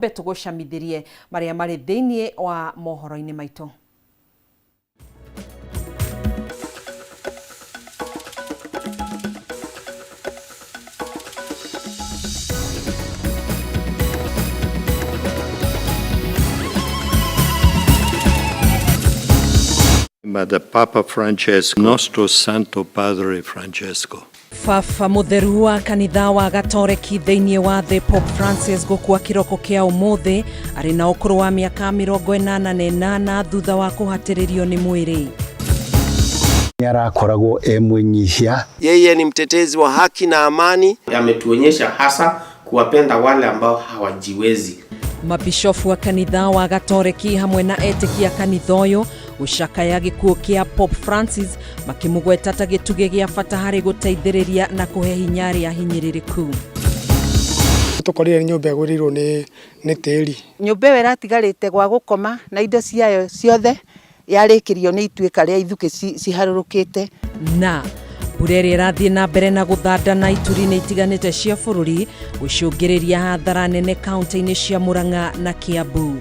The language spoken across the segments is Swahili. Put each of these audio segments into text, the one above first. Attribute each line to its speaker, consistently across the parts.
Speaker 1: Betugushamithirie maria mari thiini wa mohoro-ini maitu.
Speaker 2: Ma da Papa Francesco, nostro Santo Padre Francesco.
Speaker 1: Fafa mutheru wa kanitha wa gatoreki thiini wa the Pope Francis gukua kiroko kia umuthi ari na ukuru wa miaka 88 thutha wa kuhatiririo ni mwiri.
Speaker 3: Arakoragwo emwenyihia.
Speaker 4: Yeye ni mtetezi wa haki na amani.
Speaker 5: Ametuonyesha hasa kuwapenda wale ambao hawajiwezi.
Speaker 1: Mabishofu wa kanitha wa gatoreki hamwe na etikia kanitha uyu ushakaya gikuo kia Pope Francis makimugweta gituge gia bata hari guteithiriria na kuhe hinyari ya hinyiririku.
Speaker 6: Tukorire nyumba gurirwo ni tiri.
Speaker 7: Nyumba ĩyo ĩratigarĩte gwa gũkoma na indo ciayo ciothe yarĩkĩrio nĩ ituĩka rĩa ithuke ciharũrũkĩte.
Speaker 1: Na bureri irathie na mbere na guthandana ituri-inĩ itiganĩte cia bũrũri gucũngĩrĩria hathara nene kaunti-inĩ cia Murang'a na Kiambu.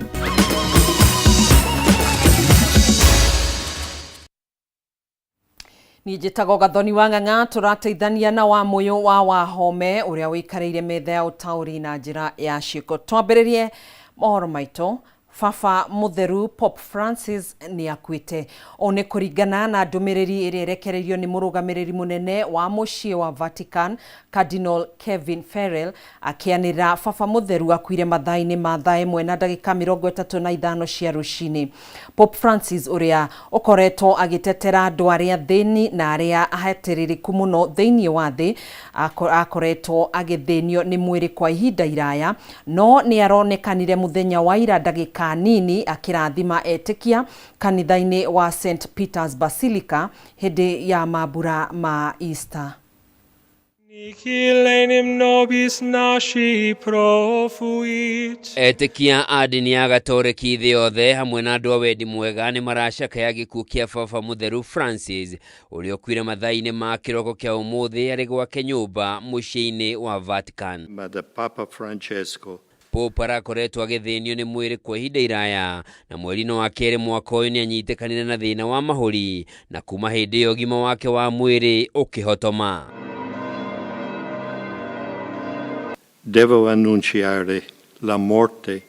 Speaker 1: Nijitago Gathoni wa Ng'ang'a turateithania na wa muyo wa Wahome uria wikareire metha ya utauri na njira ya ciiko. Twambĩrĩrie mohoro maitu. Fafa mutheru Pope Francis ni akuite. One kuringana na ndumiriri iri erekereirio ni murugamiriri munene wa mucii wa Vatican Cardinal Kevin Farrell akianira Fafa mutheru akuire mathaa-ini ma thaa 1 na ndagika 35 cia rucini. Pope Francis uria ukoretwo agitetera andu aria thini na aria ahatiririku muno thiini wa thi akoretwo agithinio ni mwiri kwa ihinda iraya, no ni aronekanire muthenya wa ira ndagika nini akirathima etikia kanitha-ini wa St Peter's Basilica hindi ya mabura ma Easter.
Speaker 8: Etikia adini ya gatoreki thi yothe hamwe na andu a wendi mwega ni maracakaya gikuo kia Fafa mutheru Francis uria ukuire mathaa-ini ma kiroko kia umuthi ari gwake nyumba mucii-ini wa Vatican.
Speaker 2: Ma da Papa Francesco.
Speaker 8: Pope arakoretwo agithinio ni mwiri kwa ihinda iraya na mweri-ini wa keri mwaka uyu ni anyitekanire na thina wa mahuri na kuma hindi iyo ũgima wake wa mwiri ukihotoma.
Speaker 2: Devo annunciare la morte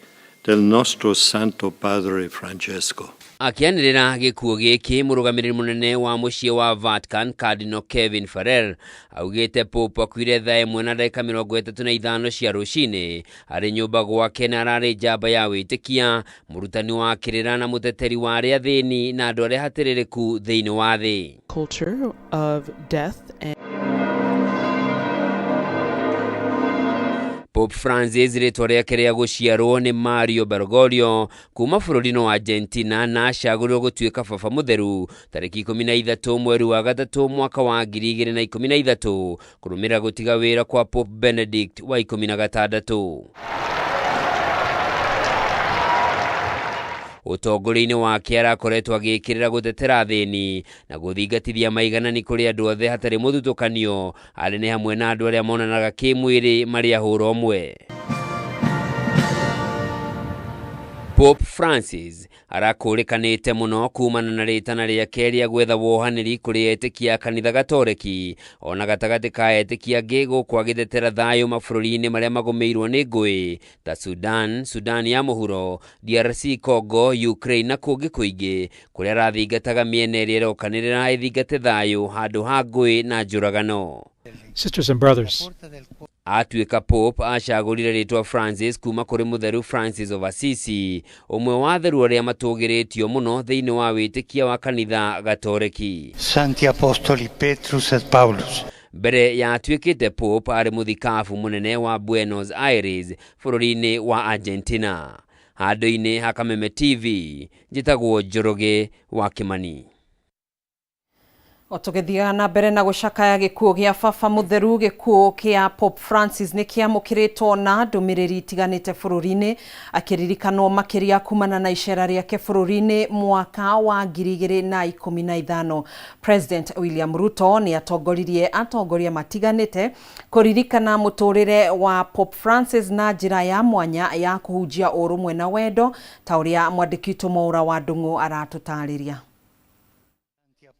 Speaker 2: del nostro Santo Padre Francesco.
Speaker 8: Akianirira gikuo giki murugamiriri munene wa mucii wa Vatican Cardinal Kevin Farrell augite Pope akuire thaa 1 na ndagika 35 cia rucini ari nyumba gwake na arari njamba ya witikia murutani wa kirira na muteteri wa aria thini na andu aria hatiririku thiini wa thi.
Speaker 9: Culture of death and
Speaker 8: Pope Francis ritwa riake ria guciarwo ni Mario Bergoglio kuma bururi-ini wa Argentina na acagurirwo gutuika Fafa mutheru tariki 13 mweri wa gatatu mwaka wa 2013 kurumira gutiga wira kwa Pope Benedict wa 16. Utongori-ini wake arakoretwo agikirira gutetera thini na guthingatithia maiganani kuri andu othe hatari muthutukanio ari ni hamwe na andu aria monanaga kimwiri mari ahuro mwe. Pope Francis arakurikanite muno kumana na ritana riake ria gwetha wohaniri kuri etikia kanitha gatoreki ona gatagati ka etikia ngego kwa gitetera thayo mabũrũri-inĩ maria magomeirwo ni ngui ta Sudan ya muhuro, DRC Congo, Ukraine na kungi kuingi kuria arathingataga miena iria irokanirira ithingate thayo handu ha ngui na njuragano.
Speaker 10: Sisters and brothers,
Speaker 8: atuika Pope acagurire ritwa Francis kuma kuri mutheru Francis of Assisi, umwe wa atheru aria matugiritio muno thiini wa witikia wa kanitha gatoreki.
Speaker 3: Santi Apostoli Petrus et Paulus.
Speaker 8: Mbere ya atuikite Pope ari muthikabu munene wa Buenos Aires bururi-ini wa Argentina. Handu-ini ha Kameme TV njitagwo Njoroge wa Kimani.
Speaker 1: Otugithia na mbere na gucakaya gikuo gia baba mutheru, gikuo kia Pope Francis ni kiamukiritwo na ndumiriri itiganite bururi-ini, akiririkanwo makiria kumana na icera riake bururi-ini mwaka wa 2015. President William Ruto ni atongoririe atongoria matiganite kuririkana muturire wa Pope Francis na njira ya mwanya ya kuhunjia urumwe na wendo, ta uria mwandiki Tumaura wa Ndungu aratutariria.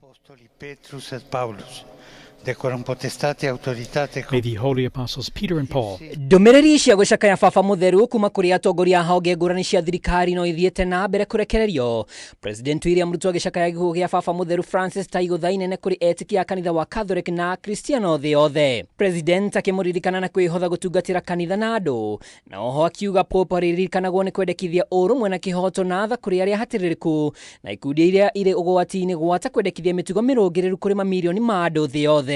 Speaker 3: Apostoli Petrus et Paulus, decoram potestate autoritate.
Speaker 10: May the holy apostles Peter and Paul.
Speaker 11: Ndumiriri cia gucakaya baba mutheru kuma kuri atongoria honge ngurani cia thirikari no ithiete na mbere kurekererio. President William Ruto agicakaya gikuo gia baba mutheru Francis ta igutha inene kuri etikia kanitha wa Catholic na Kristiano thi othe. President akimuririkana na kwihotha gutungatira kanitha na andu, na oho akiuga Pope aririkanagwo ni kwendekithia urumwe na kihoto na tha kuri aria hatiririku, na ikundi iria iri ugwati-ini gwata kwendekithia mitugo mirungiriru kuri mamilioni ma andu thi othe.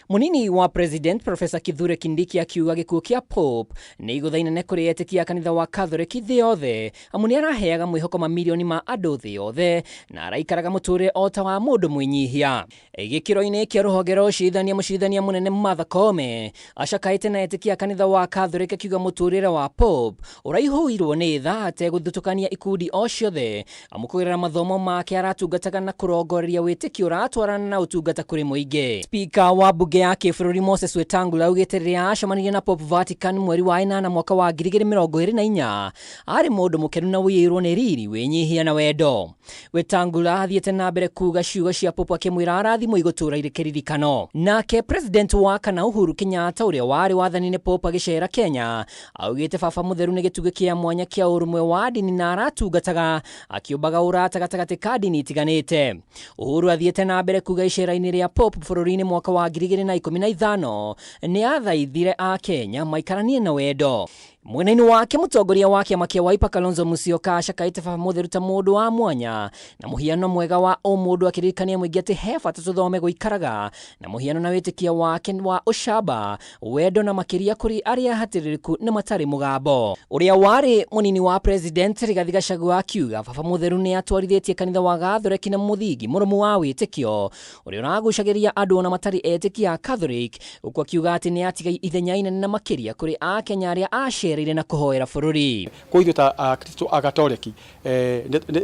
Speaker 11: Munini wa President Professor Kithure Kindiki akiuga gikuo kia Pope ni igutha inene kuri etikia kanitha wa Catholic thi yothe, amu ni araheaga mwihoko mamilioni ma andu thi yothe na araikaraga muturire ota wa mundu mwinyihia. Gikiro-ini kia ruhonge rwa mucirithania munene Martha Kameme acakaite na etikia kanitha wa Catholic akiuga muturire wa Pope uraihuirwo ni tha ateguthutukania ikundi o ciothe, amu kwirira mathomo make aratungataga na kurongoreria witikio uratwarana na utungata kuri muingi. Speaker wa bunge ya kibũrũri Moses Wetangula augite riria acemanirie na Pope Vatican mweri wa 8 mwaka wa 2024 ari mundu mukenu na wiyirwo ni riri winyihia na wendo. Wetangula athiete na mbere kuga ciugo cia Pope akimwira arathimo igutura iri kiririkano. Nake President wa kana Uhuru Kenyatta uria wari wathani-ini Pope agicera Kenya augite baba mutheru ni gituge kia mwanya kia urumwe wa dini na aratungataga akiubaga urata gatagati ka dini itiganite. Uhuru athiete na mbere kuga icera-ini ria Pope bururi-ini mwaka wa 2015 ni athaithire a Kenya maikaranie na wendo. Mwena-ini wake mutongoria wa kiama kia Wiper Kalonzo Musyoka acakaite baba mutheru ta mundu wa mwanya na muhiano mwega wa o mundu akiririkania mwingi ati he bata tuthome guikaraga na muhiano na witikia wake wa ucamba wendo na makiria kuri aria hatiririku na matari mugambo. Uria wari munini wa President Rigathi Gachagua akiuga baba mutheru ni atwarithitie kanitha wa Catholic na muthingi murumu wa witikio uria uragucagiria andu na matari etikia Catholic, uko akiuga ati ni atiga ithenya inene na makiria kuri a Kenya aria acerire na kuhoera bururi.
Speaker 12: Kwa ithu ta Kristo agatoreki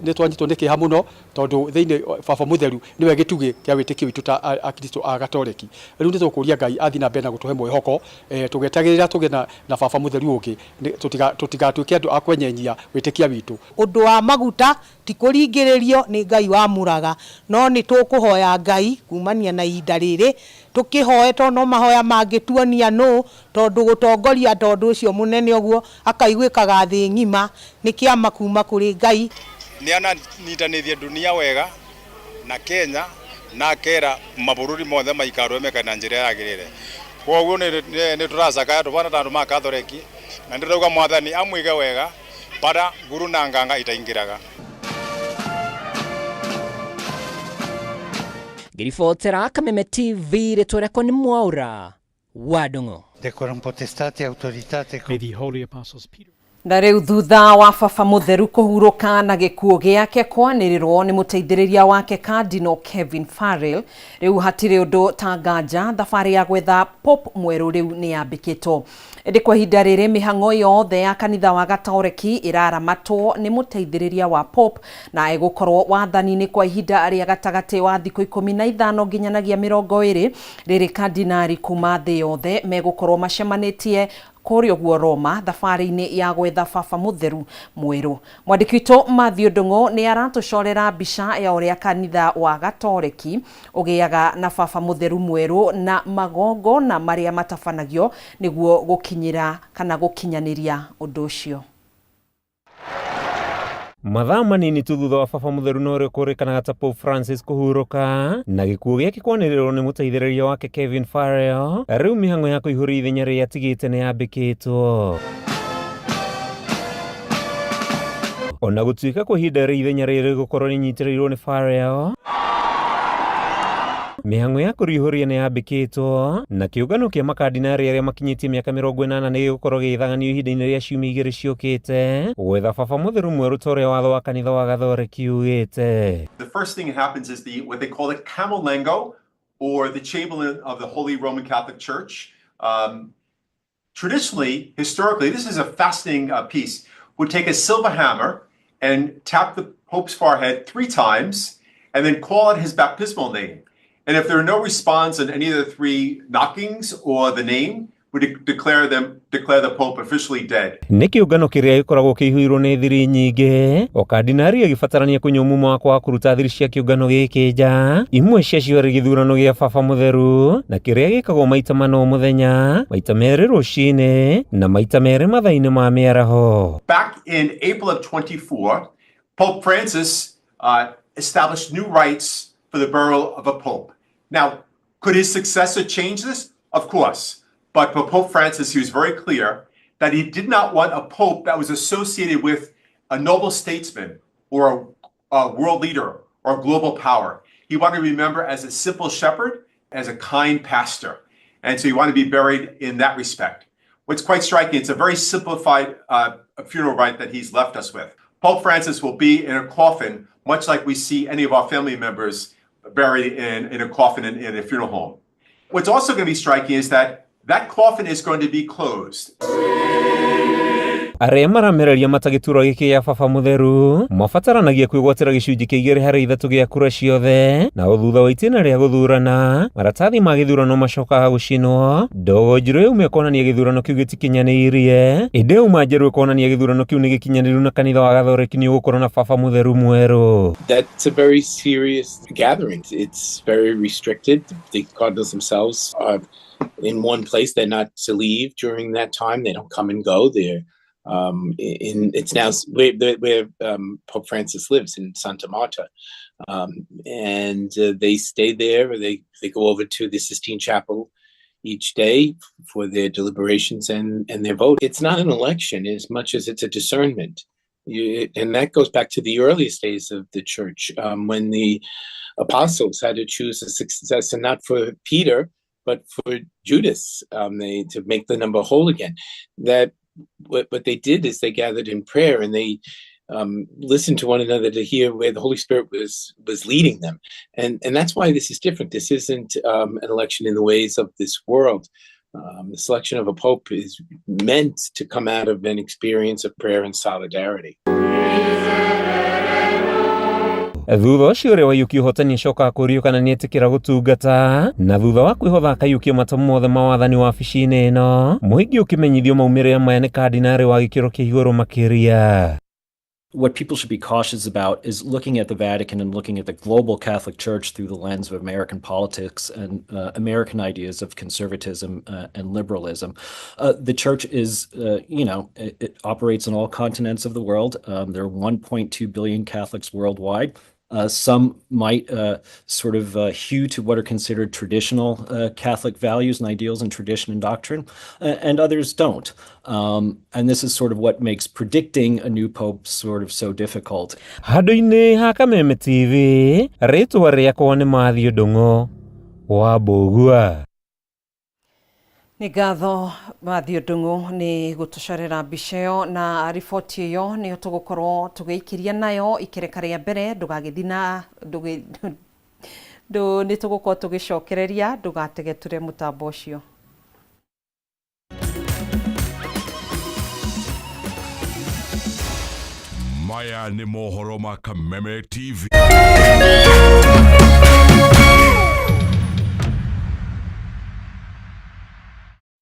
Speaker 12: ni twanyitwo ni kiha muno tondu thiini baba mutheru niwe gitugi kia witikio witu ta Kristo agatoreki. Riu ni tukuria Ngai athi na mbere na gutuhe mwihoko tugetagirira tugena na baba mutheru ungi tutigatuike andu akwenyenyia witikia witu.
Speaker 7: Undu wa maguta tikuringiririo ni Ngai wa muraga, no ni tukuhoya Ngai kumania na ihinda riri tukihoe no mahoya mangituonia no tondu gutongoria tondu ucio munene oguo akaiguikaga thi ngima ni kiama kuma kuri Ngai.
Speaker 13: Ni ananyitanithie dunia wega na Kenya na kera mabururi mothe maikarwe mekana njira yagirire. Koguo ni turacakaya tubana tandu ma Catholic na ndirauga mwathani amwige wega para guru na nganga itaingiraga.
Speaker 11: Girifotera Kameme TV retwerekwa ni Mwaura wa Ndungu.
Speaker 3: Decoram potestate autoritate.
Speaker 10: May the holy apostles Peter.
Speaker 1: Na riu thutha wa baba mutheru kuhuruka na gikuo giake kwanirirwo ni muteithiriria wake Cardinal Kevin Farrell, riu hatire undu tanganja thafari ya gwetha Pope mweru riu ni yambikitwo. Indi kwa ihinda riri mihango yothe ya kanitha wa Gatoreki iraramatwo ni muteithiriria wa Pope na egukorwo wathani-ini kwa ihinda ria gatagati wa thikũ 15 nginyanagia 20 riri kardinari kuma thi yothe megukorwo macemanitie kuri oguo Roma thafari-ini ya gwetha baba mutheru mweru. Mwandiki witu Matthew Ndungu ni aratucorera mbica ya uria kanitha wa Gatoreki ugiaga na baba mutheru mweru na magongo na maria matabanagio niguo gukinyira kana gukinyaniria undu ucio.
Speaker 14: Mathaa manini tu thutha wa baba mutheru no rikurikanaga ta Pope Francis kuhuruka na gikuo giake kwanirirwo ni muteithiriria wake Kevin Farrell, riu mihango ya kuihuria ithenya ria atigite ni yambikitwo. Ona gutuika kwa ihinda ria ithenya riri gukorwo rinyitiriirwo ni Farrell, mihango ya kurihuria ni yambikitwo na kiungano kia makardinari aria makinyitie miaka 80 ni gukorwo githanganio ihinda-ini ria ciumia 2 ciukite gwetha baba mutheru mweru toria watho wa kanitha wa Gatoreki ugite.
Speaker 15: The first thing that happens is what they call the camolengo, or the Chamberlain of the Holy Roman Catholic Church, traditionally, historically, this is a fascinating piece, would take a silver hammer and tap the Pope's forehead 3 times and then call out his baptismal name. And if there are no response on any of the 3 knockings or the name, would declare the Pope officially dead.
Speaker 14: Nĩ kĩũngano kĩrĩa gĩkoragwo kĩihũirwo nĩ thiri nyingĩ, o kardinari agĩbatarania kũnyua mumo wa kwaga kũruta thiri cia kĩũngano gĩkĩ nja, imwe ciacio arĩ gĩthurano gĩa baba mũtheru, na kĩrĩa gĩkagwo maita 4 mũthenya, maita 2 rũcinĩ, na maita 2 mathaa-inĩ ma mĩaraho.
Speaker 15: Back in April of 24, Pope Francis established new rights for the burial of a pope. Now, could his successor change this? Of course. But for Pope Francis, he was very clear that he did not want a pope that was associated with a noble statesman or a world leader or global power. He wanted to be remembered as a simple shepherd, as a kind pastor. And so he wanted to be buried in that respect. What's quite striking, it's a very simplified funeral rite that he's left us with. Pope Francis will be in a coffin, much like we see any of our family members buried in a coffin in a funeral home. What's also going to be striking is that coffin is going to be closed.
Speaker 14: Arĩa maramereria matagĩturwo gĩkĩ gĩa baba mũtheru mabataranagia kwĩgwatĩra gĩcunjĩ kĩa 2/3 gĩa kura ciothe, na thutha wa itĩna rĩa gũthurana maratathi ma gĩthurano macokaga gũcinwo. Ndogo njirũ yaumia kuonania gĩthurano kĩu gĩtikinyanĩirie, ĩndĩ yauma njerũ kuonania gĩthurano kĩu nĩ gĩkinyanĩru na kanitha wa Gathoreki nĩ ũgũkorwo na baba mũtheru mwerũ.
Speaker 16: That's a very serious gathering. It's very restricted. The cardinals themselves are in one place. They're not to leave during that time. They don't come and go. They're it's now where Pope Francis lives in Santa Marta, and they stay there. They go over to the Sistine Chapel each day for their deliberations and their vote. It's not an election as much as it's a discernment, and that goes back to the earliest days of the church, when the apostles had to choose a successor, not for Peter but for Judas, to make the number whole again. That what they did is they gathered in prayer and they listened to one another to hear where the Holy Spirit was leading them. And that's why this is different. This isn't an election in the ways of this world. The selection of a pope is meant to come out of an experience of prayer and solidarity.
Speaker 14: Thutha ũcio ũrĩa waiyũkia ũhotani acokaga kũũrio kana nĩetĩkĩra gũtungata, na thutha wa kwĩhotha akaiyũkia matamu mothe ma wathani wa wabici-inĩ ĩno, mũingĩ ũkĩmenyithio maumĩrĩra maya nĩ kardinari wa gĩkĩro kĩa igũrũ makĩria.
Speaker 10: What people should be cautious about is looking at the Vatican and looking at the global Catholic Church through the lens of American politics and American ideas of conservatism and liberalism. The Church is, it operates on all continents of the world. There are 1.2 billion Catholics worldwide. Some might hew to what are considered traditional Catholic values and ideals and tradition and doctrine, and others don't. And this is sort of what makes predicting a new pope sort of so difficult.
Speaker 14: Handũ-inĩ ha Kameme TV, rĩtwa rĩakwa nĩ Mathiũ Ndung'u wa Mbũgua.
Speaker 1: Nĩ ngatho Mathiũ Ndung'u nĩ gũtũcarĩra mbica ĩyo, na riboti ĩyo nĩyo tũgũkorwo tũgĩikĩria nayo ikereka rĩa mbere. Ndũgagĩthiĩ na nĩ tũgũkorwo tũgĩcokereria, ndũgatege ture mũtambo ũcio.
Speaker 17: Maya nĩ mohoro ma Kameme TV.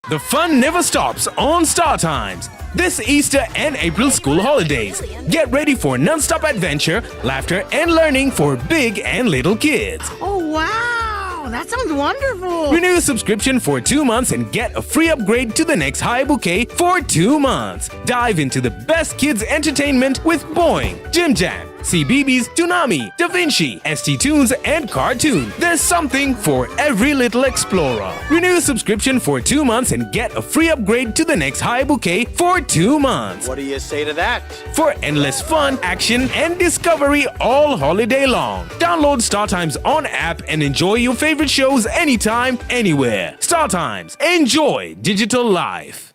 Speaker 18: The fun never stops on Star Times. This Easter and April school holidays. Get ready for non-stop adventure, laughter, and learning for big and little kids.
Speaker 19: Oh, wow! That sounds wonderful!
Speaker 18: Renew your subscription for 2 months and get a free upgrade to the next high bouquet for 2 months. Dive into the best kids' entertainment with Boing, Jim Jam, CBeebies, Toonami, Da Vinci, ST Tunes, and Cartoon. There's something for every little explorer. Renew your subscription for 2 months and get a free upgrade to the next high bouquet for 2 months.
Speaker 4: What do you say to that?
Speaker 18: For endless fun, action, and discovery all holiday long. Download StarTimes on app and enjoy your favorite shows anytime, anywhere. StarTimes. Enjoy digital life.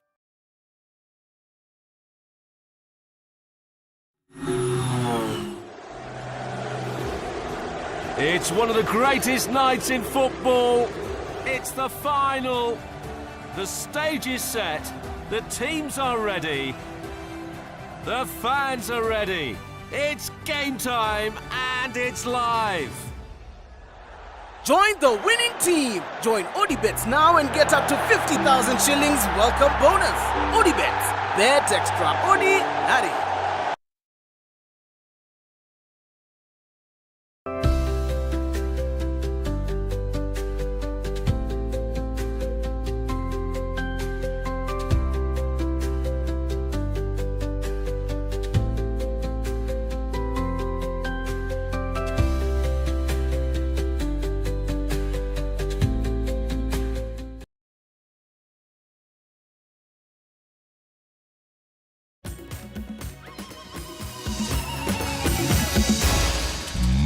Speaker 20: It's one of the greatest nights in football. It's the final. The stage is set. The teams are ready. The fans are ready. It's game time and it's live.
Speaker 18: Join the winning team. Join ODBets now and get up to 50,000 shillings welcome bonus. ODBets, bet extraordinary.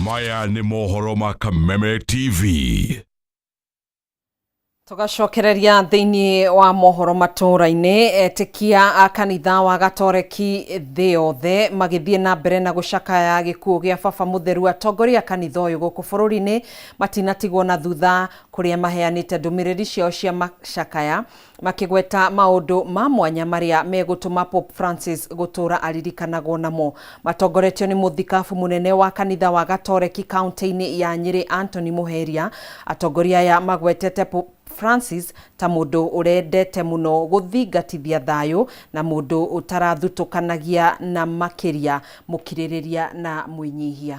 Speaker 17: Maya ni mohoro ma Kameme TV.
Speaker 1: Tugacokereria thiini wa mohoro matũra-inĩ, etĩkia a kanitha wa gatoreki thĩ yothe magĩthiĩ na mbere na gũcakaya gĩkuũ gĩa baba mũtheru. Atongoria kanitha ũyũ gũkũ bũrũri-inĩ matinatigwo na thutha kũrĩa maheanĩte ndũmĩrĩri ciao cia macakaya makĩgweta maũndũ ma mwanya marĩa megũtũma Pope Francis gũtũra aririkanagwo namo. Matongoretio nĩ mũthikabu mũnene wa kanitha wa gatoreki kaunti-inĩ ya Nyĩrĩ Anthony Muheria. Atongoria aya magwetete Pope Francis ta mũndũ ũrendete mũno gũthingatithia thayũ na mũndũ ũtarathutũkanagia na makĩria mũkirĩrĩria na mwĩnyihia.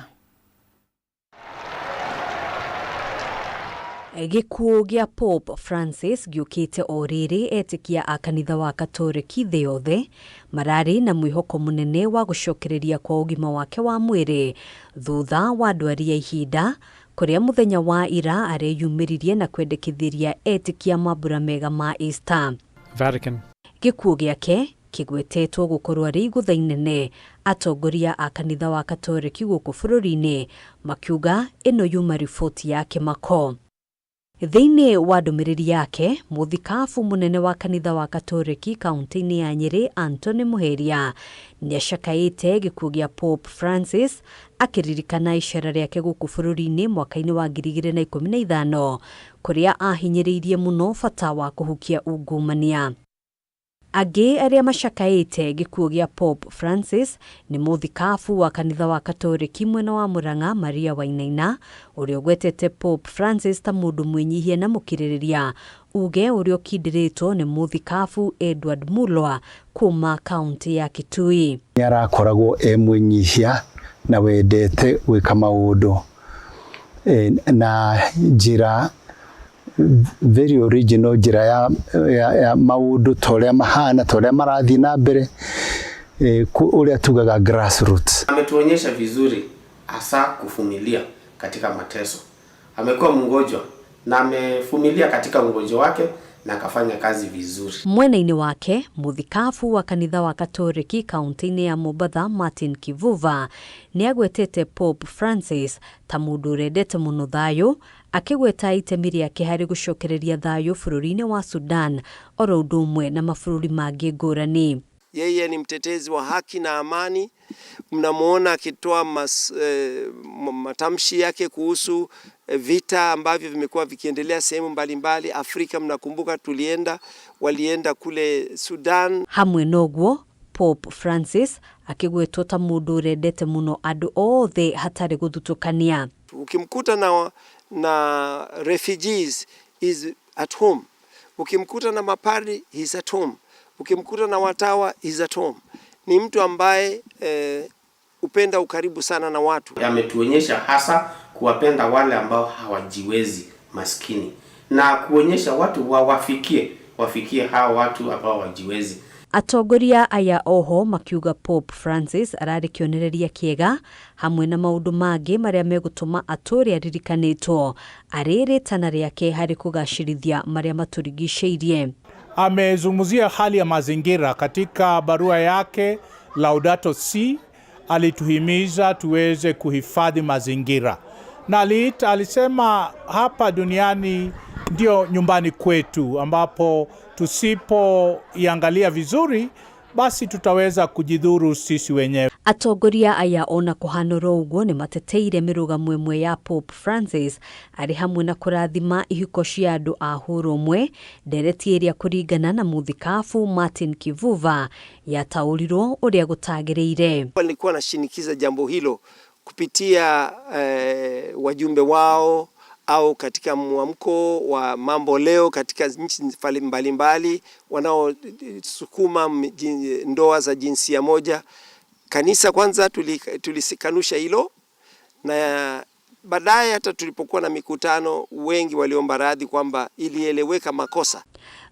Speaker 21: Gĩkuũ gĩa Pope Francis gĩũkĩte o rĩrĩ etĩkia a kanitha wa gatoreki thĩ yothe mararĩ na mwĩhoko mũnene wa gũcokereria kwa ũgima wake wa mwĩrĩ thutha wa ndwari ya ihinda kũrĩa mũthenya wa ira areyumĩririe na kwendekithĩria etĩkia mambura mega ma Easter.
Speaker 22: Vatican.
Speaker 21: Gĩkuũ gĩake kĩgwetetwo gũkorwo arĩ igũtha inene. Atongoria a kanitha wa gatoreki gũkũ bũrũri-inĩ makiuga ĩno yuma riboti ya kĩmako. Thĩinĩ wa ndũmĩrĩri yake, mũthikabu mũnene wa kanitha wa gatoreki kaunti-inĩ ya Nyĩrĩ Anthony Muheria nĩacakaĩte gĩkuũ gĩa Pope Francis akĩririkana icera rĩake gũkũ bũrũri-inĩ mwaka-inĩ wa 2015 kũrĩa ahinyĩrĩirie mũno bata wa kũhukia ungumania. Angĩ arĩa macakaĩte gĩkuũ gĩa Pope Francis nĩ mũthikabu wa kanitha wa gatoreki mwena wa Mũrang'a Maria Wainaina ũrĩa ũgwetete Pope Francis ta mũndũ mwĩnyihia na mũkirĩrĩria, uge ũrĩa ũkindĩrĩtwo nĩ mũthikabu Edward Mulwa kuma kaunti ya Kitui.
Speaker 23: Nĩarakoragwo mwĩnyihia na wendete gwĩka maũndũ na njĩra very original, njĩra ya maũndũ torĩa mahana torĩa marathiĩ na mbere ũrĩa tugaga grassroots.
Speaker 5: Ametuonyesha vizuri hasa kuvumilia katika mateso. Amekuwa mgonjwa na amevumilia katika ugonjwa wake na akafanya kazi vizuri.
Speaker 21: Mwena-inĩ wake, mũthikabu wa kanitha wa gatoreki kaunti-inĩ ya Mombatha Martin Kivuva nĩagwetete Pope Francis ta mũndũ ũrendete mũno thayũ, akĩgweta itemi rĩake harĩ gũcokereria thayũ bũrũri-inĩ wa Sudan oro ũndũ ũmwe na mabũrũri mangĩ ngũrani.
Speaker 4: Yeye ni mtetezi wa haki na amani. Mnamuona akitoa matamshi yake kuhusu vita ambavyo vimekuwa vikiendelea sehemu mbalimbali Afrika. Mnakumbuka walienda kule Sudan.
Speaker 21: Hamwe noguo, Pope Francis akĩgwetwo ta mũndũ ũrendete mũno andũ othe hatarĩ gũthutũkania.
Speaker 4: Ukimkuta na refugees is at home. Ukimkuta na mapadri is at home. Ukimkuta na watawa is at home. Ni mtu ambaye upenda ukaribu sana na watu.
Speaker 5: Ametuonyesha hasa kuwapenda wale ambao hawajiwezi, maskini, na kuonyesha watu wafikie hao watu ambao hawajiwezi.
Speaker 21: Atongoria aya oho makiuga Pope Francis ararĩ kĩonereria kĩega hamwe na maũndũ mangĩ marĩa megũtũma atũre aririkanĩtwo arĩ rĩtana rĩake harĩ kũgacĩrithia marĩa matũrigicĩirie.
Speaker 24: Amezungumzia hali ya mazingira katika barua yake Laudato Si. Alituhimiza tuweze kuhifadhi mazingira na alisema hapa duniani ndio nyumbani kwetu, ambapo tusipoiangalia vizuri basi tutaweza kujidhuru sisi wenyewe.
Speaker 21: Atongoria aya ona kuhanoro uguo ni mateteire mirugamo imwe ya Pope Francis ari hamwe na kurathima ihiko cia andu a hurumwe ndereti iria kuringana na muthikafu Martin Kivuva yataurirwo uria gutagireire.
Speaker 4: Walikuwa nashinikiza jambo hilo kupitia wajumbe wao au katika mwamko wa mambo leo katika nchi mbalimbali wanaosukuma ndoa za jinsia moja. Kanisa kwanza tulisikanusha hilo, na baadaye hata tulipokuwa na mikutano wengi waliomba radhi kwamba ilieleweka makosa.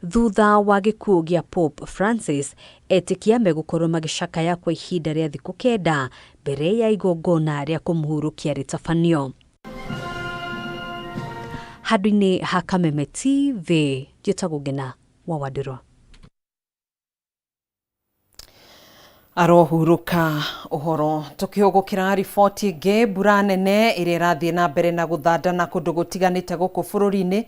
Speaker 21: Thutha wa gikuo gia Pope Francis etikia megukorwo magicakaya kwa ihinda ria thiku 9 mbere ya igongona ria kumuhurukia ritafanio. Hadwini ha Kameme TV jitagugena wa Wadiro.
Speaker 1: Arohuruka uhoro tukihugukira riboti ingi mbura nene iria irathie na mbere na guthandana kundu gutiganite guku bururi-ini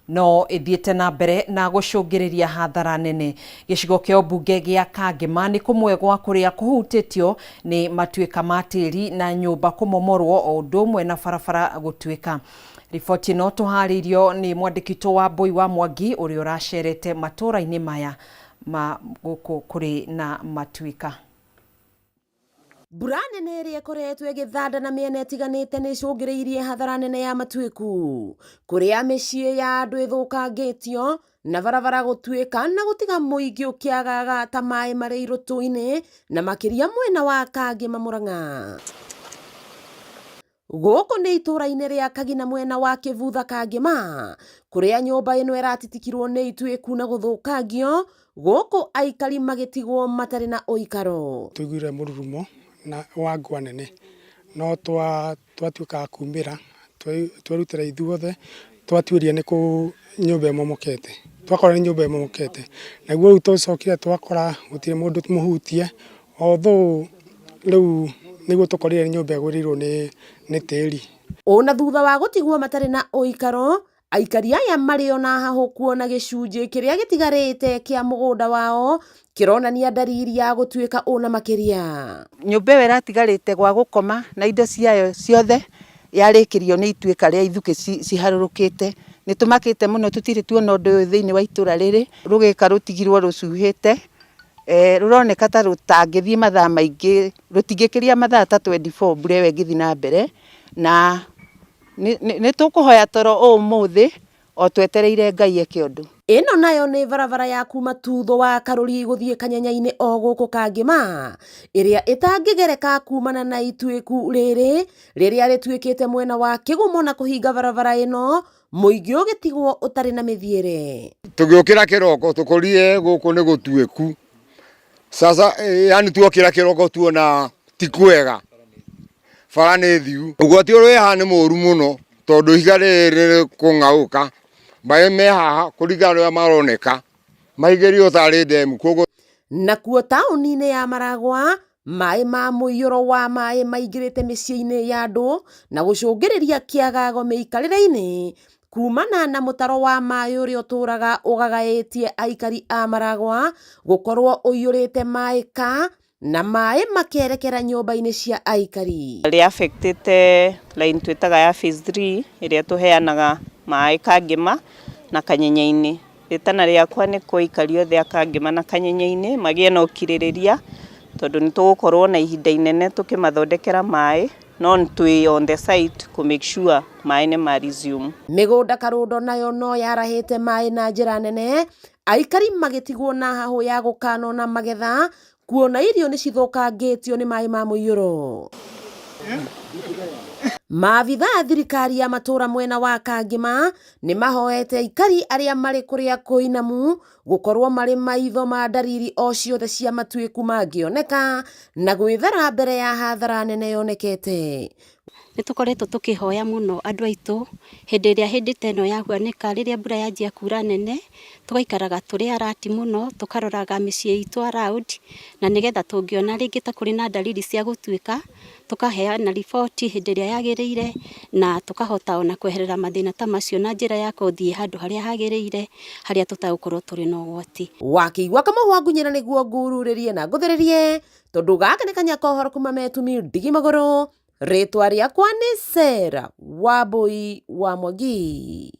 Speaker 1: no ithiete na mbere na gucungiriria hathara nene. Gicigo kia mbunge gia Kameme ni kumwe gwa kuria kuhutitio ni matuika ma tiri na nyumba kumomorwo o undu umwe na barabara gutuika. Riboti no tuharirio ni mwandikito wa Boi wa Mwangi uria uracerete matura-ini maya ma guku kuri na matuika.
Speaker 2: Mbura nene iria ikoretwo igithandana miena itiganite ni icungiriirie hathara nene ya matuiku kuria micii ya andu ithukangitio na barabara gutuika na gutiga muingi ukiagaga ta mai mari irutu-ini na makiria mwena wa Kameme Murang'a. Guku ni itura-ini ria Kagina mwena wa Kivutha Kameme kuria nyumba ino iratitikirwo ni ituiku na guthukangio guku aikari magitigwo matari na uikaro.
Speaker 6: Tuiguire mururumo na wangwa nene no twatuika kumira twerutira ithuothe twatuiria ni ku nyumba momokete twakora ni nyumba momokete naguo riu tucokire twakora gutire mundu tumuhutie although riu niguo tukorire nyumba gurirwo ni tiri.
Speaker 2: Ona thutha wa gutigwo matari na uikaro aikari aya mari ona haho kuona gicunji kiria gitigarite kia mugunda wao kironania dalili ya gutuika ona makiria.
Speaker 9: Nyumba ĩyo ĩratigarĩte gwa gũkoma na indo ciayo ciothe yarĩkĩrio nĩ ituĩka rĩa ithuke ciharũrũkĩte. Nĩ tũmakĩte mũno tũtirĩ tuona ũndũ ũyũ thĩinĩ wa itũra rĩrĩ rũgĩka rũtigirwo rũcuhĩte. Rũroneka ta rũtangĩthiĩ mathaa maingĩ rũtingĩkĩria mathaa ta 24 mbura ĩyo ĩngĩthiĩ na mbere na nĩ tũkũhoya toro ũmũthĩ o twetereire Ngai eke ũndũ.
Speaker 2: Ino nayo ni barabara ya kuma Tutho wa Karuri guthie Kanyanya-ini o guku Kameme iria itangigereka kumana na ituiku riri riria rituikite mwena wa Kigumo na kuhinga barabara ino muingi ugitigwo utari na mithiere.
Speaker 22: Tugiukira kiroko tukorie guku ni gutuiku sasa yani tuokira kiroko tuona ti kwega bara ni thiu ugwati uri hane moru muno tondu igare riri kungauka mai me haha kurigana ya maroneka maigerio thari ndemu kogo.
Speaker 2: Nakuo tauni-ini ya Maragwa mai ma muiyuro wa mai maigirite micii-ini ya andu na gucungiriria kiagago miikarire-ini kumana na mutaro wa mai uria uturaga ugagaitie aikari a Maragwa gukorwo uiyurite mai ka na mai makerekera nyumba-ini cia aikari.
Speaker 25: Ria affectete line twitaga ya phase 3 iria tuheanaga mai Kameme na Kanyanya-ini. Ritana riakwa ni kuikari othe a Kameme na Kanyanya-ini magie na ukiririria tondu ni tugukorwo na ihinda inene tukimathondekera mai no twi on the site to make sure mai ni ma resume.
Speaker 2: Migunda Karundo nayo no yarahite mai na njira nene aikari magitigwo na hahu ya gukano na magetha kuona irio ni cithukangitio ni mai ma muiyuro. Maabitha a thirikari ya matura mwena wa Kameme ni mahoete aikari aria mari kuria kuinamu gukorwo mari maitho ma dalili o ciothe cia matuiku mangioneka na gwithera mbere ya hathara nene yonekete.
Speaker 26: Nitukoretwo tukihoya muno andu aitu hindi ria teno yahuanika riria mbura yanjia kura nene tugaikaraga turi arati muno tukaroraga micii itu around na nigetha tungiona ringi ta kuri na dalili cia gutuika tukaheana riboti riboti hindi iria yagiriire na tukahota ona kweherera mathina ta macio na njira ya kuthie handu haria hagiriire haria tutagukorwo turi na ugwati.
Speaker 2: Wakiigua Kamau Ngunyira niguo ngururirie na ngutheririe tondu gaka ni kanya kohoro kuma metumi ndigi maguru. Ritwa riakwa ni Sera Wambui wa Mwangi.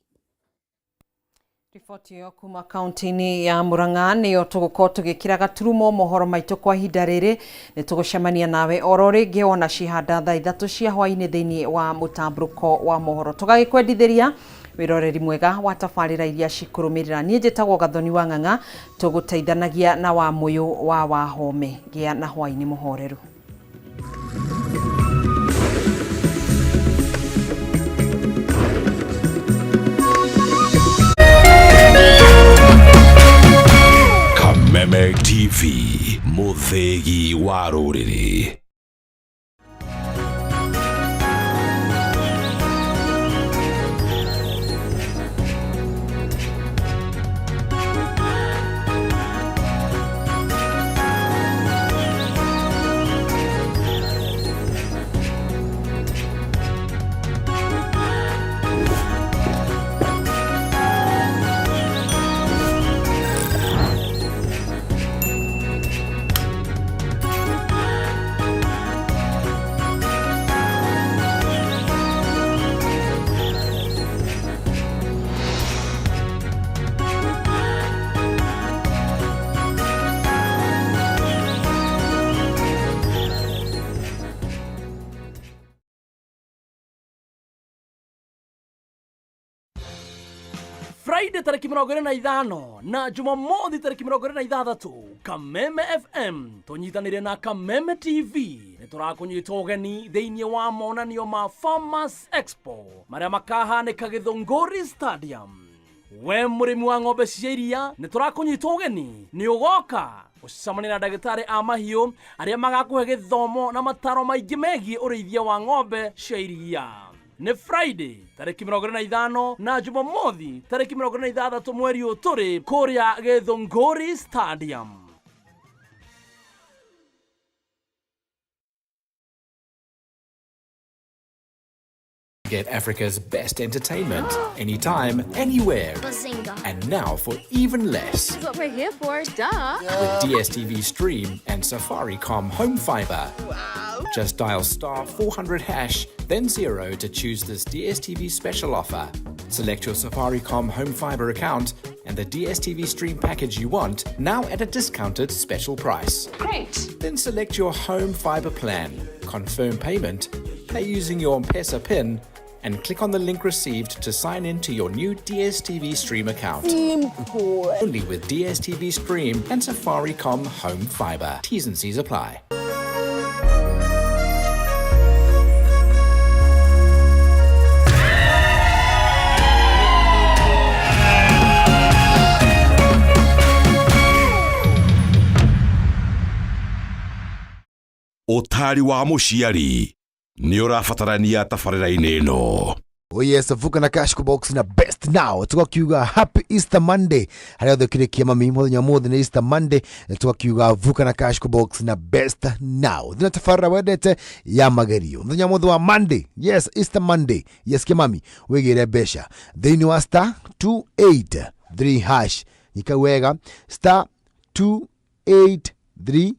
Speaker 1: Riboti yo kuma kaunti-ini ya Murang'a niyo tugukorwo tugikira gaturumo mohoro maitu kwa ihinda riri. Ni tugucemania nawe oro ringi ona cihanda thaa 3 cia hwaini thiini wa mutamburuko wa mohoro. Tugagikwendithiria wiroreri mwega wa tabarira iria cikurumirira. Nie njitagwo Gathoni wa Ng'ang'a, tuguteithanagia na wa muyu wa Wahome. Gia na hwaini muhoreru.
Speaker 17: Kameme TV, muthegi wa ruriri.
Speaker 20: Friday tariki 25 na Jumamothi tariki 26 Kameme FM tunyitanire na Kameme TV niturakunyita ugeni thiini wa monanio ma Farmers Expo maria makahanika Githunguri Stadium. We murimi wa ng'ombe cia iria niturakunyita ugeni ni ugoka ucamani na ndagitari a mahiu aria magakuhe githomo na mataro maingi megie urithia wa ng'ombe cia iria. Ni Friday tariki 25 na Jumamothi tariki 26 mweri uturi kuria Githunguri Stadium.
Speaker 3: Get Africa's best entertainment anytime, anywhere.
Speaker 7: Bazinga.
Speaker 3: And now for even less.
Speaker 7: That's what we're here for, duh.
Speaker 3: With DSTV Stream and Safaricom Home Fiber.
Speaker 7: Wow.
Speaker 3: Just dial *400# then 0 to choose this DSTV special offer. Select your Safaricom Home Fiber account and the DSTV Stream package you want, now at a discounted special price.
Speaker 7: Great.
Speaker 3: Then select your Home Fiber plan, confirm payment, pay using your M-Pesa PIN, and click on the link received to sign in to your new DSTV Stream account.
Speaker 7: Simple.
Speaker 3: Only with DSTV Stream and Safaricom Home Fiber. T's and C's apply.
Speaker 17: Utari wa muciari ni urabatarania tabarira-ini ino.
Speaker 8: Oh yes, vuka na cash box na best now. Tukakiuga happy Easter Monday. Haria thukire kiamami muthenya mothe ni Easter Monday. Tukakiuga vuka na cash box na best now. Thina tafarra wedete ya magerio. Muthenya mothe wa Monday. Yes, Easter Monday. Yes kiamami wegire besha. Thini wa *283#. Nikawega *283#.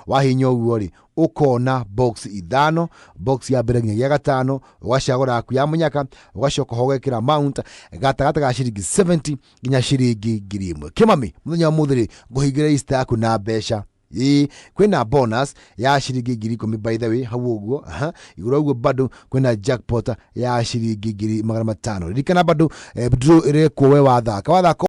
Speaker 8: Wahinya uguo ri ukona box ithano, box ya mbere nginya ya gatano, ugacagura aku ya munyaka, ugacoka hogekira amount gatagata ga ciringi 70 nginya ciringi 1000. Kimami muthenya muthiri nguhingire Easter aku na besha. Kwina bonus ya ciringi 10,000 by the way hau uguo igura uguo bado kwina jackpot ya ciringi 500. Rikana bado draw ire kuwe wathaka